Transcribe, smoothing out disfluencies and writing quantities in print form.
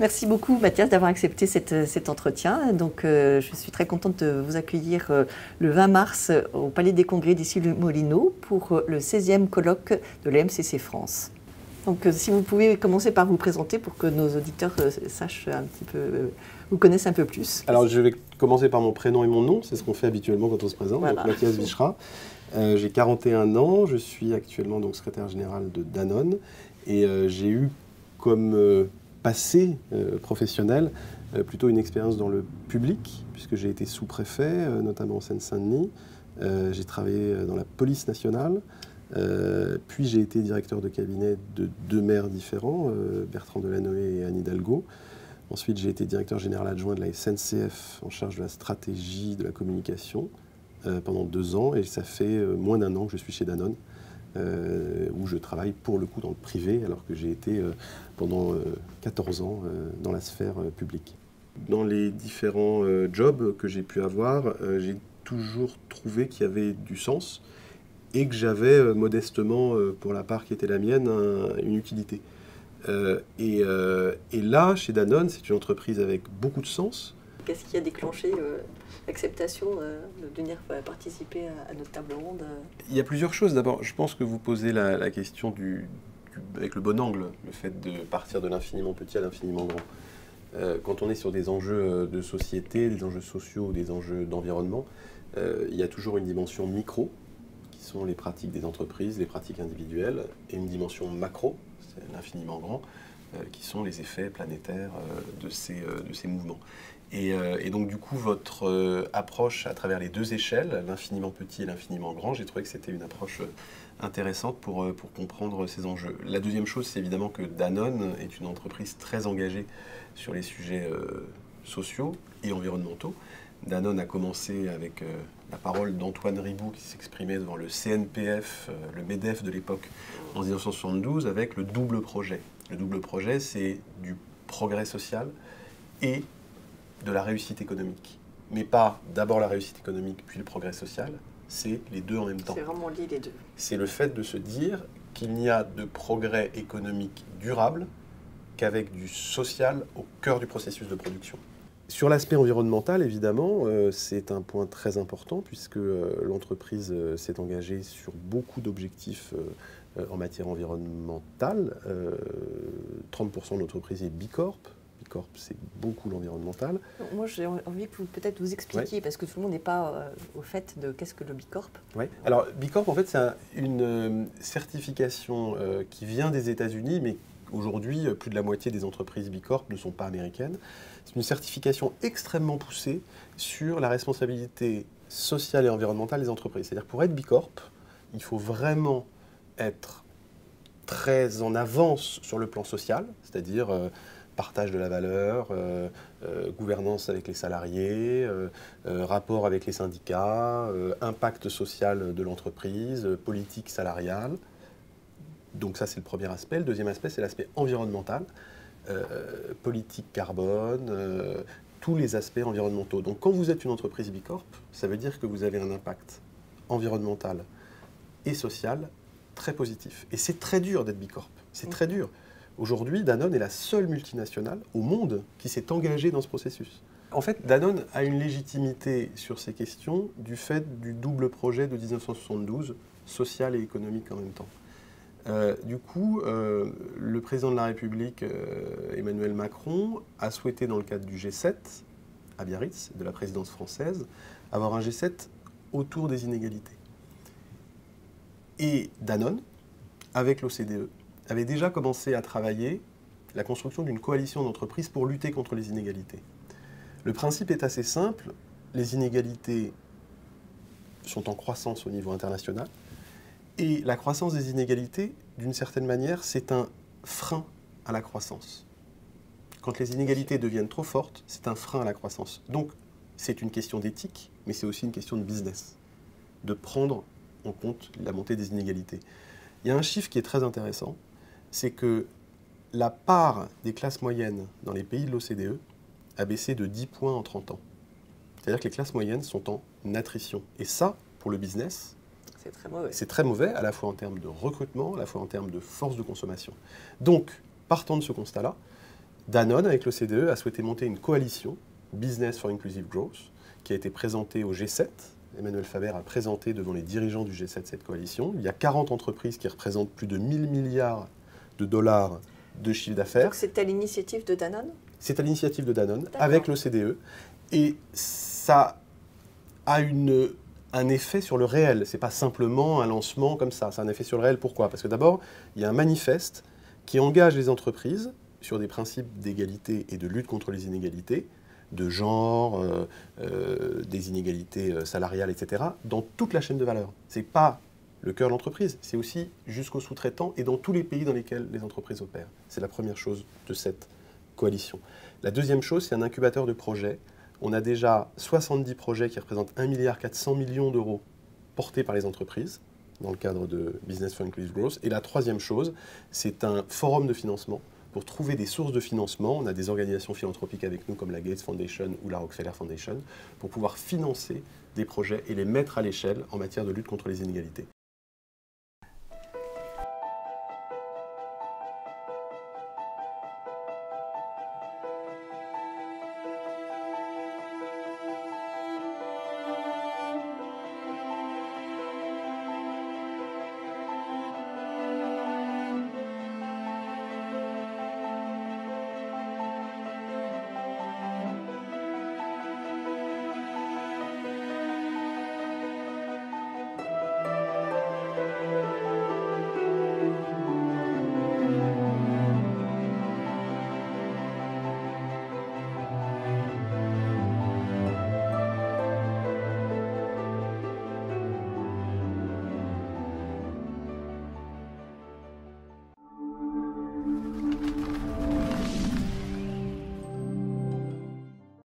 Merci beaucoup Mathias d'avoir accepté cet entretien. Donc, je suis très contente de vous accueillir le 20 mars au Palais des Congrès d'Issy-les-Moulineaux pour le 16e colloque de la MCC France. Donc, si vous pouvez commencer par vous présenter pour que nos auditeurs sachent un petit peu, vous connaissent un peu plus. Alors, je vais commencer par mon prénom et mon nom, c'est ce qu'on fait habituellement quand on se présente. Voilà. Donc, Mathias Wichra, j'ai 41 ans, je suis actuellement donc secrétaire général de Danone et j'ai eu comme passé professionnel plutôt une expérience dans le public, puisque j'ai été sous-préfet, notamment en Seine-Saint-Denis. J'ai travaillé dans la police nationale. Puis j'ai été directeur de cabinet de 2 maires différents, Bertrand Delanoë et Anne Hidalgo. Ensuite, j'ai été directeur général adjoint de la SNCF en charge de la stratégie de la communication pendant 2 ans. Et ça fait moins d'1 an que je suis chez Danone, où je travaille pour le coup dans le privé, alors que j'ai été pendant 14 ans dans la sphère publique. Dans les différents jobs que j'ai pu avoir, j'ai toujours trouvé qu'il y avait du sens et que j'avais modestement, pour la part qui était la mienne, une utilité. Et là, chez Danone, c'est une entreprise avec beaucoup de sens. Qu'est-ce qui a déclenché l'acceptation de venir participer à notre table ronde? Il y a plusieurs choses. D'abord, je pense que vous posez la question avec le bon angle, le fait de partir de l'infiniment petit à l'infiniment grand. Quand on est sur des enjeux de société, des enjeux sociaux, des enjeux d'environnement, il y a toujours une dimension micro, qui sont les pratiques des entreprises, les pratiques individuelles, et une dimension macro, c'est l'infiniment grand, qui sont les effets planétaires de ces mouvements. Et donc du coup, votre approche à travers les 2 échelles, l'infiniment petit et l'infiniment grand, j'ai trouvé que c'était une approche intéressante pour comprendre ces enjeux. La deuxième chose, c'est évidemment que Danone est une entreprise très engagée sur les sujets sociaux et environnementaux. Danone a commencé avec la parole d'Antoine Riboud qui s'exprimait devant le CNPF, le MEDEF de l'époque, en 1972, avec le double projet. Le double projet, c'est du progrès social et de la réussite économique. Mais pas d'abord la réussite économique, puis le progrès social, c'est les deux en même temps. C'est vraiment lié les deux. C'est le fait de se dire qu'il n'y a de progrès économique durable qu'avec du social au cœur du processus de production. Sur l'aspect environnemental, évidemment, c'est un point très important puisque l'entreprise s'est engagée sur beaucoup d'objectifs en matière environnementale. 30% de l'entreprise est Bicorp. Bicorp, c'est beaucoup l'environnemental. Moi, j'ai envie que vous peut-être vous expliquiez, parce que tout le monde n'est pas au fait de qu'est-ce que le Bicorp. Oui. Alors, Bicorp, en fait, c'est une certification qui vient des États-Unis, mais aujourd'hui, plus de la moitié des entreprises Bicorp ne sont pas américaines. C'est une certification extrêmement poussée sur la responsabilité sociale et environnementale des entreprises. C'est-à-dire pour être Bicorp, il faut vraiment être très en avance sur le plan social, c'est-à-dire partage de la valeur, gouvernance avec les salariés, rapport avec les syndicats, impact social de l'entreprise, politique salariale. Donc ça, c'est le premier aspect. Le deuxième aspect, c'est l'aspect environnemental, politique carbone, tous les aspects environnementaux. Donc quand vous êtes une entreprise Bicorp, ça veut dire que vous avez un impact environnemental et social très positif. Et c'est très dur d'être Bicorp, c'est très dur. Aujourd'hui, Danone est la seule multinationale au monde qui s'est engagée dans ce processus. En fait, Danone a une légitimité sur ces questions du fait du double projet de 1972, social et économique en même temps. Du coup, le président de la République, Emmanuel Macron, a souhaité, dans le cadre du G7, à Biarritz, de la présidence française, avoir un G7 autour des inégalités. Et Danone, avec l'OCDE, avait déjà commencé à travailler la construction d'une coalition d'entreprises pour lutter contre les inégalités. Le principe est assez simple, les inégalités sont en croissance au niveau international, et la croissance des inégalités, d'une certaine manière, c'est un frein à la croissance. Quand les inégalités deviennent trop fortes, c'est un frein à la croissance. Donc, c'est une question d'éthique, mais c'est aussi une question de business, de prendre en compte la montée des inégalités. Il y a un chiffre qui est très intéressant, c'est que la part des classes moyennes dans les pays de l'OCDE a baissé de 10 points en 30 ans. C'est-à-dire que les classes moyennes sont en attrition. Et ça, pour le business, c'est très mauvais. C'est très mauvais, à la fois en termes de recrutement, à la fois en termes de force de consommation. Donc, partant de ce constat-là, Danone, avec l'OCDE, a souhaité monter une coalition, Business for Inclusive Growth, qui a été présentée au G7. Emmanuel Faber a présenté devant les dirigeants du G7 cette coalition. Il y a 40 entreprises qui représentent plus de 1000 milliards de dollars de chiffre d'affaires. Donc c'est à l'initiative de Danone? C'est à l'initiative de Danone, avec l'OCDE. Et ça a un effet sur le réel. Ce n'est pas simplement un lancement comme ça. C'est un effet sur le réel. Pourquoi? Parce que d'abord, il y a un manifeste qui engage les entreprises sur des principes d'égalité et de lutte contre les inégalités, de genre, des inégalités salariales, etc., dans toute la chaîne de valeur. Ce n'est pas le cœur de l'entreprise, c'est aussi jusqu'aux sous-traitants et dans tous les pays dans lesquels les entreprises opèrent. C'est la première chose de cette coalition. La deuxième chose, c'est un incubateur de projets. On a déjà 70 projets qui représentent 1,4 milliard d'euros portés par les entreprises dans le cadre de Business for Inclusive Growth. Et la troisième chose, c'est un forum de financement pour trouver des sources de financement. On a des organisations philanthropiques avec nous comme la Gates Foundation ou la Rockefeller Foundation pour pouvoir financer des projets et les mettre à l'échelle en matière de lutte contre les inégalités.